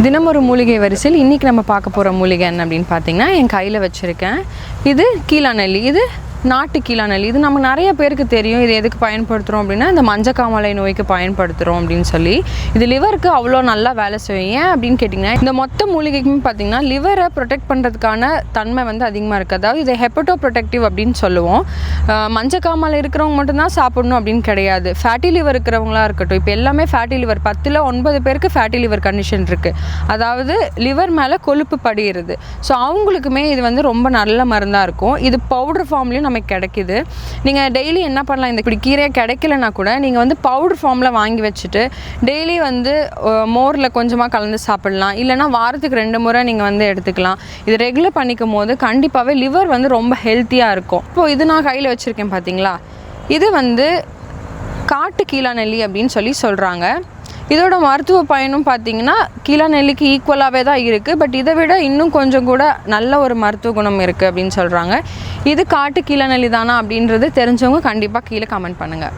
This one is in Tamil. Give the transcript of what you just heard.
தினமொரு மூலிகை வரிசையில் இன்றைக்கி நம்ம பார்க்க போகிற மூலிகை என்ன அப்படின்னு பார்த்தீங்கன்னா, என் கையில் வச்சுருக்கேன். இது கீழாநெல்லி. இது நாட்டு கீழாநெல்லி. இது நம்ம நிறைய பேருக்கு தெரியும். இது எதுக்கு பயன்படுத்துகிறோம் அப்படின்னா, இந்த மஞ்சக்காமலை நோய்க்கு பயன்படுத்துகிறோம் அப்படின்னு சொல்லி. இது லிவருக்கு அவ்வளோ நல்லா வேலை செய்யும். ஏன் அப்படின்னு கேட்டிங்கன்னா, இந்த மொத்த மூலிகைக்குமே பார்த்திங்கன்னா லிவரை ப்ரொடெக்ட் பண்ணுறதுக்கான தன்மை வந்து அதிகமாக இருக்குது. அதாவது இதை ஹெப்படோ ப்ரொடெக்டிவ் அப்படின்னு சொல்லுவோம். மஞ்சக்காமலை இருக்கிறவங்க மட்டும்தான் சாப்பிடணும் அப்படின்னு கிடையாது. ஃபேட்டி லிவர் இருக்கிறவங்களா இருக்கட்டும், இப்போ எல்லாமே ஃபேட்டி லிவர் 10ல் 9 பேருக்கு ஃபேட்டி லிவர் கண்டிஷன் இருக்குது. அதாவது லிவர் மேலே கொழுப்பு படிகிறது. ஸோ அவங்களுக்குமே இது வந்து ரொம்ப நல்ல மருந்தாக இருக்கும். இது பவுடர் ஃபார்ம்லேயும் நமக்கு கிடைக்கிது. நீங்கள் டெய்லி என்ன பண்ணலாம், இந்த இப்படி கீரையை கிடைக்கலனா கூட நீங்கள் வந்து பவுடர் ஃபார்மில் வாங்கி வச்சுட்டு டெய்லி வந்து மோரில் கொஞ்சமாக கலந்து சாப்பிடலாம். இல்லைனா வாரத்துக்கு 2 முறை நீங்கள் வந்து எடுத்துக்கலாம். இது ரெகுலர் பண்ணிக்கும் போது கண்டிப்பாகவே லிவர் வந்து ரொம்ப ஹெல்த்தியாக இருக்கும். இப்போது இது நான் கையில் வச்சுருக்கேன் பார்த்தீங்களா, இது வந்து காட்டு கீழாநெல்லி அப்படின்னு சொல்லி சொல்கிறாங்க. இதோட மருத்துவ பயனும் பார்த்திங்கன்னா கீழாநெல்லிக்கு ஈக்குவலாகவே தான் இருக்குது. பட் இதை விட இன்னும் கொஞ்சம் கூட நல்ல ஒரு மருத்துவ குணம் இருக்குது அப்படின்னு சொல்கிறாங்க. இது காட்டு கீழாநெல்லி தானா அப்படின்றது தெரிஞ்சவங்க கண்டிப்பாக கீழே கமெண்ட் பண்ணுங்கள்.